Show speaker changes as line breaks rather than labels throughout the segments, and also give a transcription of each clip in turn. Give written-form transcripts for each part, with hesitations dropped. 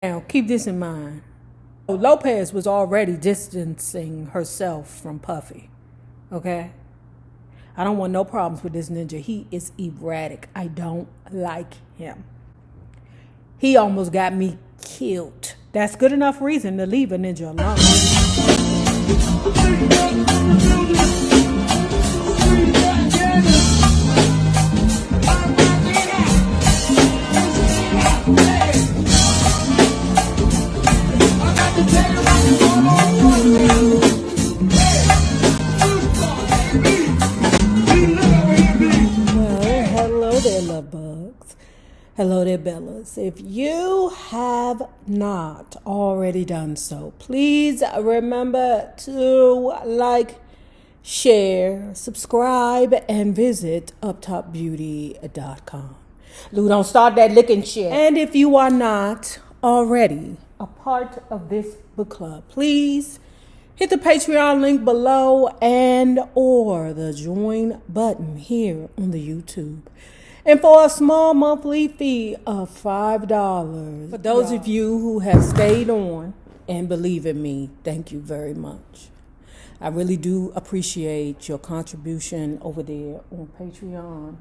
Now, keep this in mind. Lopez was already distancing herself from Puffy, okay? I don't want no problems with this ninja. He is erratic. I don't like him. He almost got me killed. That's good enough reason to leave a ninja alone. Hello there, Bellas. If you have not already done so, please remember to like, share, subscribe, and visit uptopbeauty.com. Lou, don't start that licking shit. And if you are not already a part of this book club, please hit the Patreon link below and or the join button here on the YouTube. And for a small monthly fee of $5, for those of you who have stayed on and believe in me, thank you very much. I really do appreciate your contribution over there on Patreon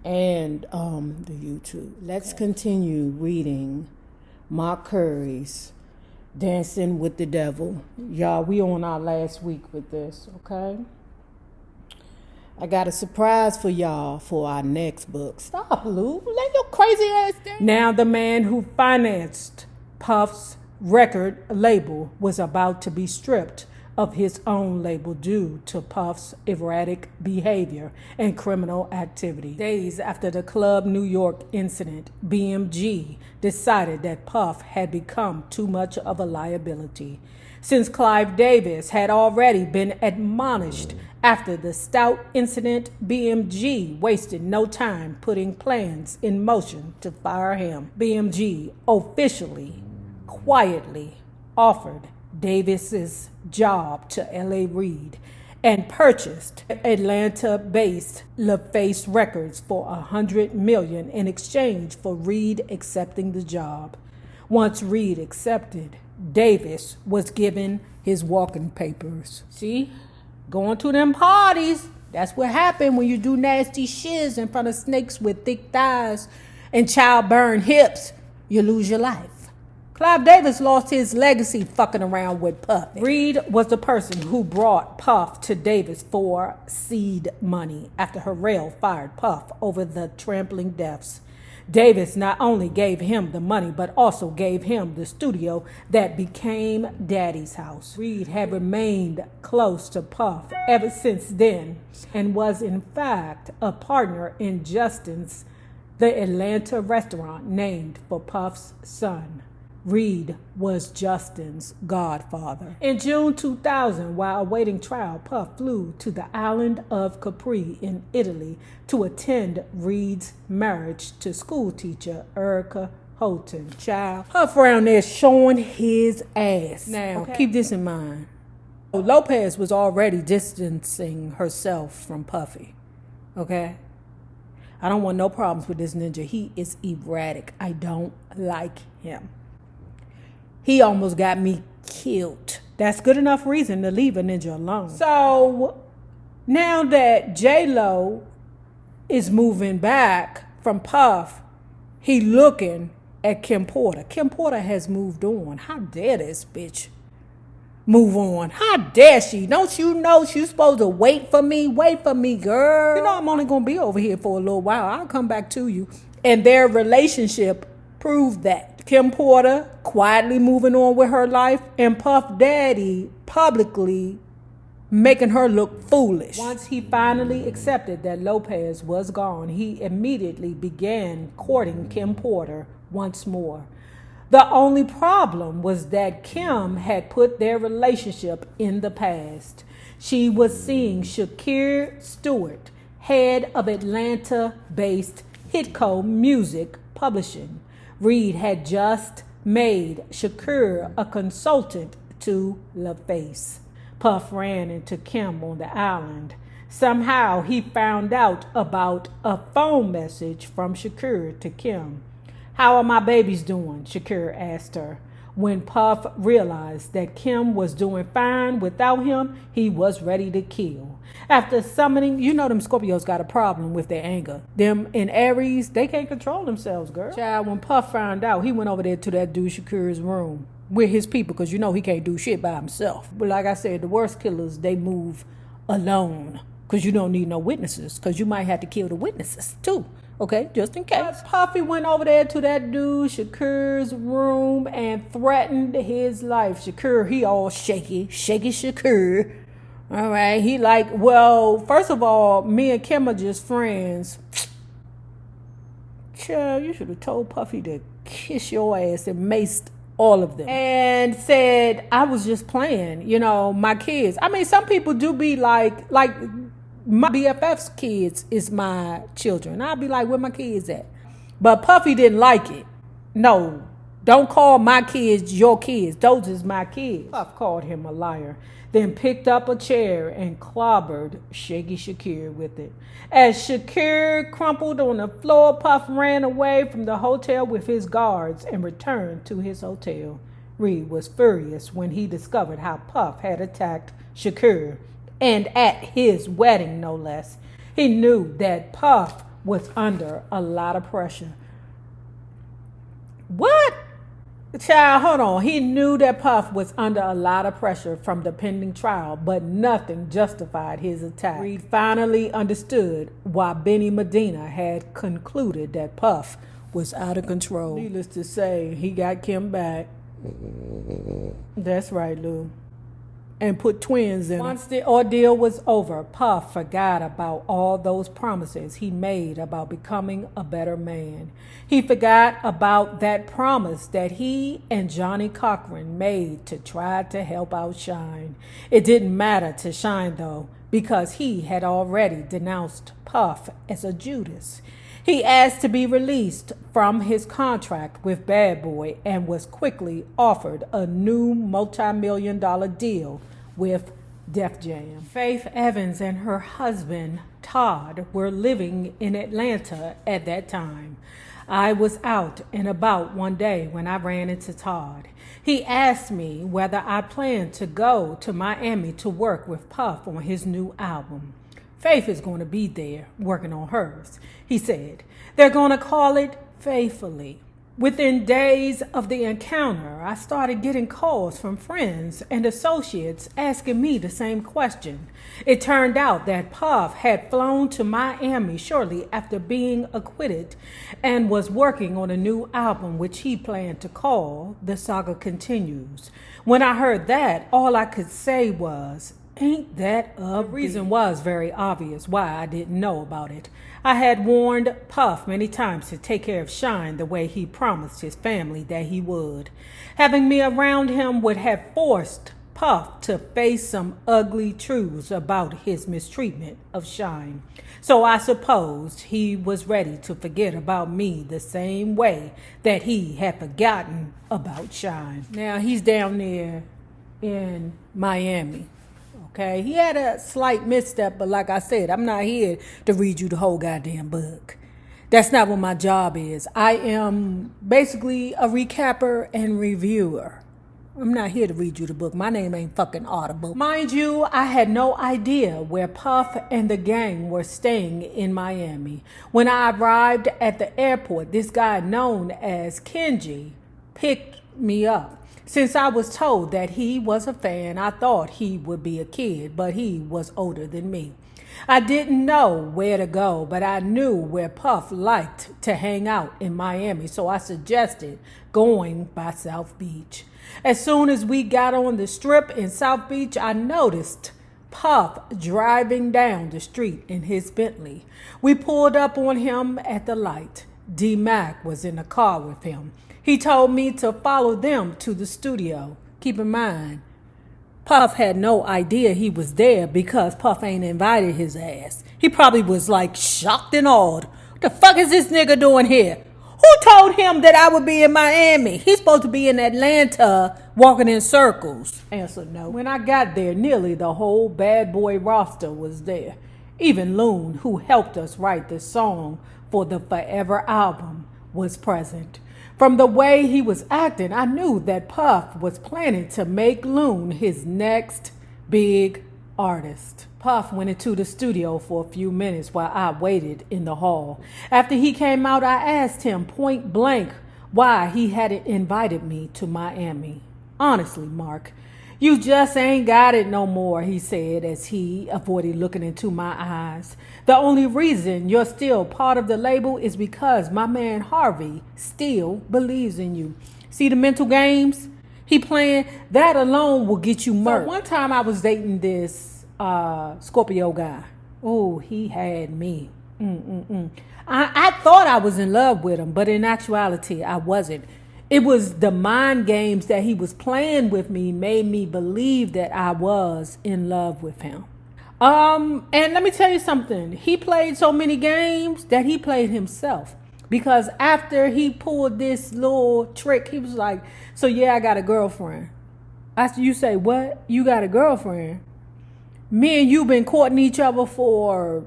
and the YouTube. Let's continue reading Mark Curry's Dancing with the Devil. Y'all, we on our last week with this, okay? I got a surprise for y'all for our next book. Stop, Lou. Lay your crazy ass down. Now the man who financed Puff's record label was about to be stripped of his own label due to Puff's erratic behavior and criminal activity. Days after the Club New York incident, BMG decided that Puff had become too much of a liability. Since Clive Davis had already been admonished after the Stout incident, BMG wasted no time putting plans in motion to fire him. BMG officially, quietly offered Davis's job to L.A. Reid and purchased Atlanta-based LaFace Records for $100 million in exchange for Reid accepting the job. Once Reid accepted, Davis was given his walking papers. See? Going to them parties. That's what happened when you do nasty shiz in front of snakes with thick thighs and childburn hips. You lose your life. Clive Davis lost his legacy fucking around with Puff. Reid was the person who brought Puff to Davis for seed money after Harrell fired Puff over the trampling deaths. Davis not only gave him the money, but also gave him the studio that became Daddy's house. Reid had remained close to Puff ever since then and was in fact a partner in Justin's, the Atlanta restaurant named for Puff's son. Reid was Justin's godfather. In June 2000, while awaiting trial, Puff flew to the island of Capri in Italy to attend Reid's marriage to schoolteacher Erica Houghton. Child, Puff around there showing his ass. Now, keep this in mind. Lopez was already distancing herself from Puffy, okay? I don't want no problems with this ninja. He is erratic. I don't like him. He almost got me killed. That's good enough reason to leave a ninja alone. So now that J-Lo is moving back from Puff, he looking at Kim Porter. Kim Porter has moved on. How dare this bitch move on? How dare she? Don't you know she's supposed to wait for me? Wait for me, girl. You know I'm only going to be over here for a little while. I'll come back to you. And their relationship proved that. Kim Porter quietly moving on with her life, and Puff Daddy publicly making her look foolish. Once he finally accepted that Lopez was gone, he immediately began courting Kim Porter once more. The only problem was that Kim had put their relationship in the past. She was seeing Shakir Stewart, head of Atlanta-based Hitco Music Publishing. Reid had just made Shakir a consultant to LaFace. Puff ran into Kim on the island. Somehow he found out about a phone message from Shakir to Kim. How are my babies doing? Shakir asked her. When Puff realized that Kim was doing fine without him, he was ready to kill. After summoning, you know them Scorpios got a problem with their anger. Them in Aries, they can't control themselves, girl. Child, when Puff found out, he went over there to that dude Shakir's room with his people, because you know he can't do shit by himself. But like I said, the worst killers, they move alone, because you don't need no witnesses, because you might have to kill the witnesses too. Okay, just in case. Puffy went over there to that dude Shakir's room and threatened his life. Shakir, he all shaky Shakir. All right, he like, well, first of all, me and Kim are just friends. Child, you should have told Puffy to kiss your ass and maced all of them. And said, I was just playing, you know, my kids. I mean, some people do be like my BFF's kids is my children. I'll be like, where my kids at? But Puffy didn't like it. No, don't call my kids your kids. Those is my kids. Puff called him a liar, then picked up a chair and clobbered Shaky Shakir with it. As Shakir crumpled on the floor, Puff ran away from the hotel with his guards and returned to his hotel. Reed was furious when he discovered how Puff had attacked Shakir, and at his wedding, no less. He knew that Puff was under a lot of pressure. What? Child, hold on. He knew that Puff was under a lot of pressure from the pending trial, but nothing justified his attack. Reed finally understood why Benny Medina had concluded that Puff was out of control. Needless to say, he got Kim back. That's right, Lou. And put twins in. Once the ordeal was over, Puff forgot about all those promises he made about becoming a better man. He forgot about that promise that he and Johnny Cochran made to try to help out Shine. It didn't matter to Shine, though, because he had already denounced Puff as a Judas. He asked to be released from his contract with Bad Boy and was quickly offered a new multi-million-dollar deal with Def Jam. Faith Evans and her husband, Todd, were living in Atlanta at that time. I was out and about one day when I ran into Todd. He asked me whether I planned to go to Miami to work with Puff on his new album. Faith is going to be there working on hers. He said, they're going to call it Faithfully. Within days of the encounter, I started getting calls from friends and associates asking me the same question. It turned out that Puff had flown to Miami shortly after being acquitted and was working on a new album which he planned to call The Saga Continues. When I heard that, all I could say was, ain't that a The reason was very obvious why I didn't know about it. I had warned Puff many times to take care of Shine the way he promised his family that he would. Having me around him would have forced Puff to face some ugly truths about his mistreatment of Shine. So I supposed he was ready to forget about me the same way that he had forgotten about Shine. Now he's down there in Miami. Okay, he had a slight misstep, but like I said, I'm not here to read you the whole goddamn book. That's not what my job is. I am basically a recapper and reviewer. I'm not here to read you the book. My name ain't fucking Audible. Mind you, I had no idea where Puff and the gang were staying in Miami. When I arrived at the airport, this guy known as Kenji picked me up. Since I was told that he was a fan, I thought he would be a kid, but he was older than me. I didn't know where to go, but I knew where Puff liked to hang out in Miami, so I suggested going by South Beach. As soon as we got on the strip in South Beach, I noticed Puff driving down the street in his Bentley. We pulled up on him at the light. D-Mac was in the car with him. He told me to follow them to the studio. Keep in mind, Puff had no idea he was there because Puff ain't invited his ass. He probably was like shocked and awed. What the fuck is this nigga doing here? Who told him that I would be in Miami? He's supposed to be in Atlanta walking in circles. Answer no. When I got there, nearly the whole Bad Boy roster was there. Even Loon, who helped us write the song for the Forever album, was present. From the way he was acting, I knew that Puff was planning to make Loon his next big artist. Puff went into the studio for a few minutes while I waited in the hall. After he came out, I asked him point blank why he hadn't invited me to Miami. Honestly, Mark, you just ain't got it no more, he said as he avoided looking into my eyes. The only reason you're still part of the label is because my man Harvey still believes in you. See the mental games he playing? That alone will get you murked. So one time I was dating this Scorpio guy. Oh, he had me. I thought I was in love with him, but in actuality, I wasn't. It was the mind games that he was playing with me made me believe that I was in love with him. And let me tell you something. He played so many games that he played himself. Because after he pulled this little trick, he was like, so yeah, I got a girlfriend. You say, what? You got a girlfriend? Me and you been courting each other for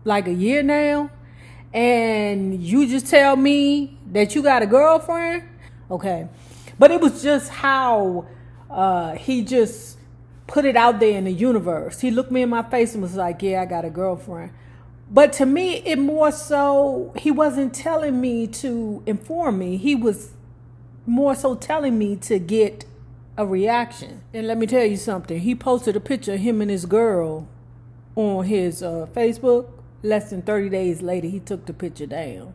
like a year now? And you just tell me that you got a girlfriend? Okay. But it was just how he just put it out there in the universe. He looked me in my face and was like, yeah, I got a girlfriend. But to me, it more so, he wasn't telling me to inform me. He was more so telling me to get a reaction. And let me tell you something. He posted a picture of him and his girl on his Facebook. Less than 30 days later, he took the picture down.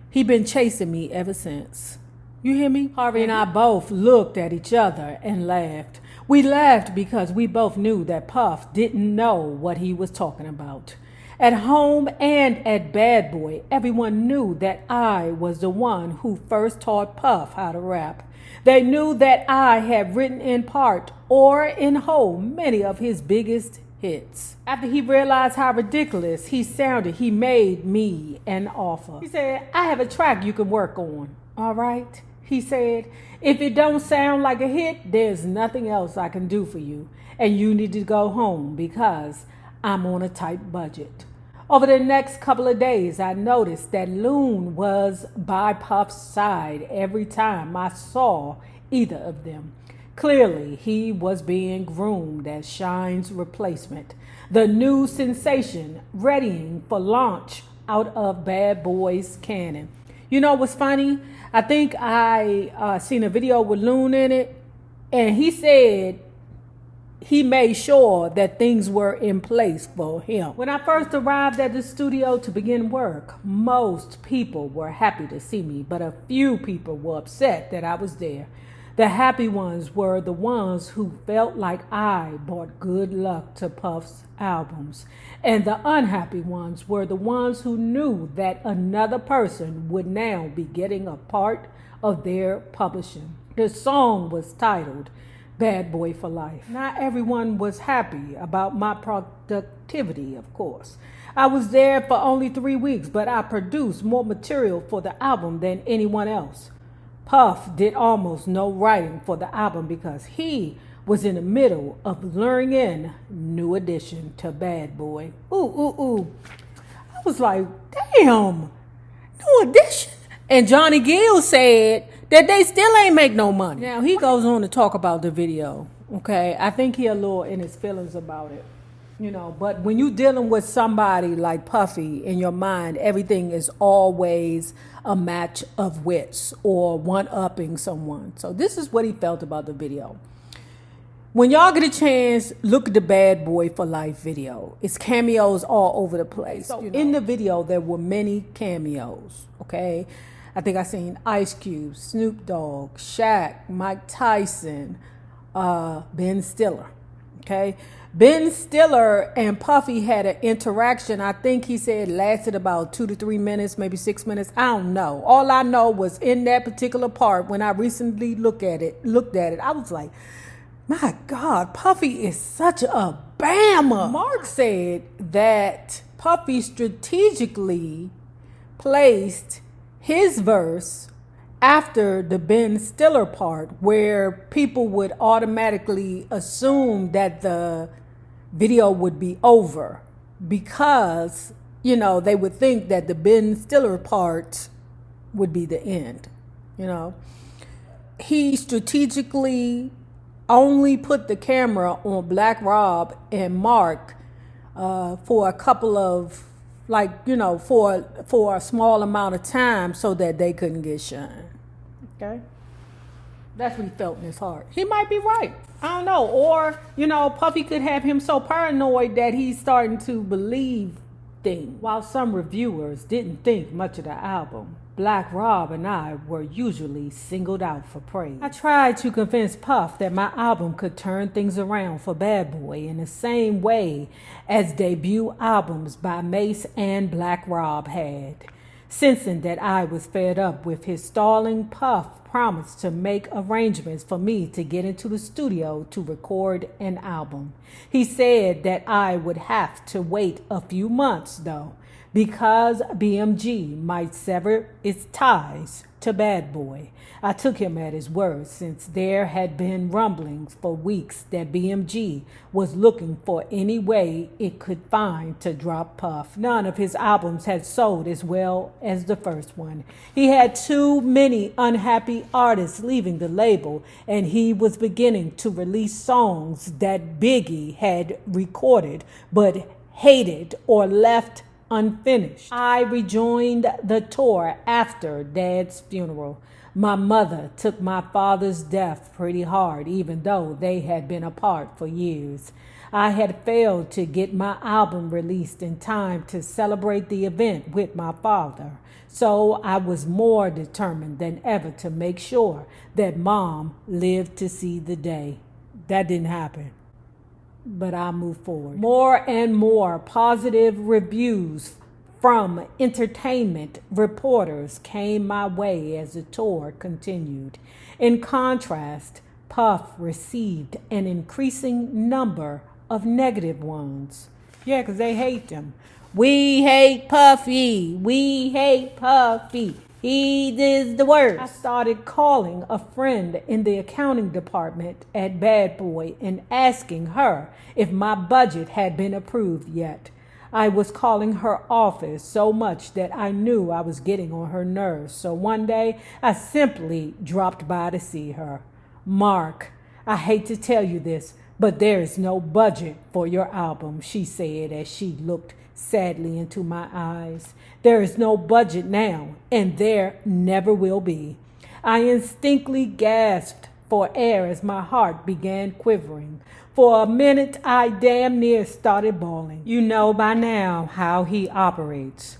He been chasing me ever since. You hear me? Harvey and I both looked at each other and laughed. We laughed because we both knew that Puff didn't know what he was talking about. At home and at Bad Boy, everyone knew that I was the one who first taught Puff how to rap. They knew that I had written in part or in whole many of his biggest hits. After he realized how ridiculous he sounded, he made me an offer. He said, I have a track you can work on. All right? He said, if it don't sound like a hit, there's nothing else I can do for you. And you need to go home because I'm on a tight budget. Over the next couple of days, I noticed that Loon was by Puff's side every time I saw either of them. Clearly, he was being groomed as Shine's replacement, the new sensation readying for launch out of Bad Boy's canon. You know what's funny? I think I seen a video with Loon in it, and he said he made sure that things were in place for him. When I first arrived at the studio to begin work, most people were happy to see me, but a few people were upset that I was there. The happy ones were the ones who felt like I brought good luck to Puff's albums. And the unhappy ones were the ones who knew that another person would now be getting a part of their publishing. The song was titled Bad Boy for Life. Not everyone was happy about my productivity, of course. I was there for only 3 weeks, but I produced more material for the album than anyone else. Puff did almost no writing for the album because he was in the middle of luring in New Edition to Bad Boy. Ooh. I was like, damn, New Edition? And Johnny Gill said that they still ain't make no money. Now, he goes on to talk about the video, okay? I think he a little in his feelings about it, you know. But when you dealing with somebody like Puffy, in your mind, everything is always a match of wits or one-upping someone. So this is what he felt about the video. When y'all get a chance, look at the Bad Boy for Life video. It's cameos all over the place. So, in the video, there were many cameos, okay? I think I seen Ice Cube, Snoop Dogg, Shaq, Mike Tyson, Ben Stiller, okay? Ben Stiller and Puffy had an interaction. I think he said lasted about 2 to 3 minutes, maybe 6 minutes. I don't know. All I know was in that particular part, when I recently looked at it, I was like, my God, Puffy is such a bammer. Mark said that Puffy strategically placed his verse after the Ben Stiller part, where people would automatically assume that the video would be over because, you know, they would think that the Ben Stiller part would be the end. You know, he strategically only put the camera on Black Rob and Mark for a couple of, like, you know, for a small amount of time so that they couldn't get shine. Okay? That's what he felt in his heart. He might be right. I don't know. Or, you know, Puffy could have him so paranoid that he's starting to believe things. While some reviewers didn't think much of the album, Black Rob and I were usually singled out for praise. I tried to convince Puff that my album could turn things around for Bad Boy in the same way as debut albums by Mace and Black Rob had. Sensing that I was fed up with his stalling, Puff promised to make arrangements for me to get into the studio to record an album. He said that I would have to wait a few months, though, because BMG might sever its ties to Bad Boy. I took him at his word, since there had been rumblings for weeks that BMG was looking for any way it could find to drop Puff. None of his albums had sold as well as the first one. He had too many unhappy artists leaving the label, and he was beginning to release songs that Biggie had recorded but hated or left unfinished. I rejoined the tour after Dad's funeral. My mother took my father's death pretty hard, even though they had been apart for years. I had failed to get my album released in time to celebrate the event with my father, so I was more determined than ever to make sure that Mom lived to see the day. That didn't happen, but I moved forward. More and more positive reviews from entertainment reporters came my way as the tour continued. In contrast, Puff received an increasing number of negative ones. Yeah, because they hate him. We hate Puffy. We hate Puffy. He is the worst. I started calling a friend in the accounting department at Bad Boy and asking her if my budget had been approved yet. I was calling her office so much that I knew I was getting on her nerves. So one day, I simply dropped by to see her. Mark, I hate to tell you this, but there is no budget for your album, she said as she looked sadly into my eyes. There is no budget now, and there never will be. I instinctively gasped for air as my heart began quivering. For a minute, I damn near started bawling. You know by now how he operates.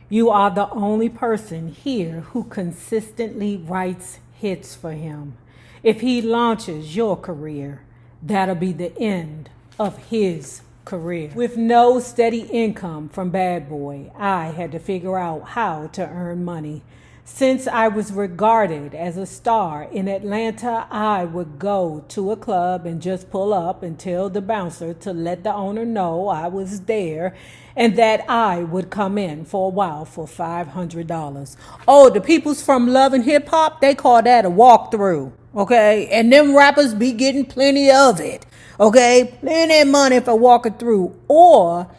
You are the only person here who consistently writes hits for him. If he launches your career, that'll be the end of his career. With no steady income from Bad Boy, I had to figure out how to earn money. Since I was regarded as a star in Atlanta, I would go to a club and just pull up and tell the bouncer to let the owner know I was there and that I would come in for a while for $500. Oh, the peoples from Love and Hip Hop, they call that a walkthrough, okay? And them rappers be getting plenty of it, okay? Plenty of money for walking through. Or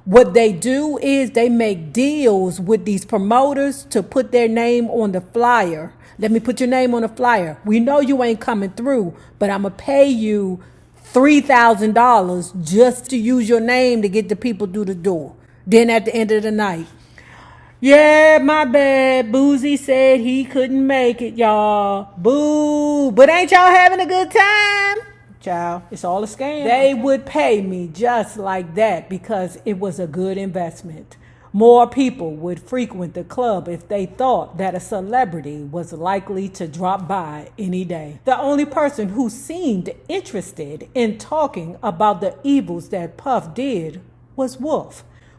what they do is they make deals with these promoters to put their name on the flyer. Let me put your name on the flyer. We know you ain't coming through, but I'm going to pay you $3,000 just to use your name to get the people through the door. Then at the end of the night, yeah, my bad. Boozy said he couldn't make it, y'all. Boo. But ain't y'all having a good time? Child, it's all a scam. They would pay me just like that because it was a good investment. More people would frequent the club if they thought that a celebrity was likely to drop by any day. The only person who seemed interested in talking about the evils that Puff did was Wolf.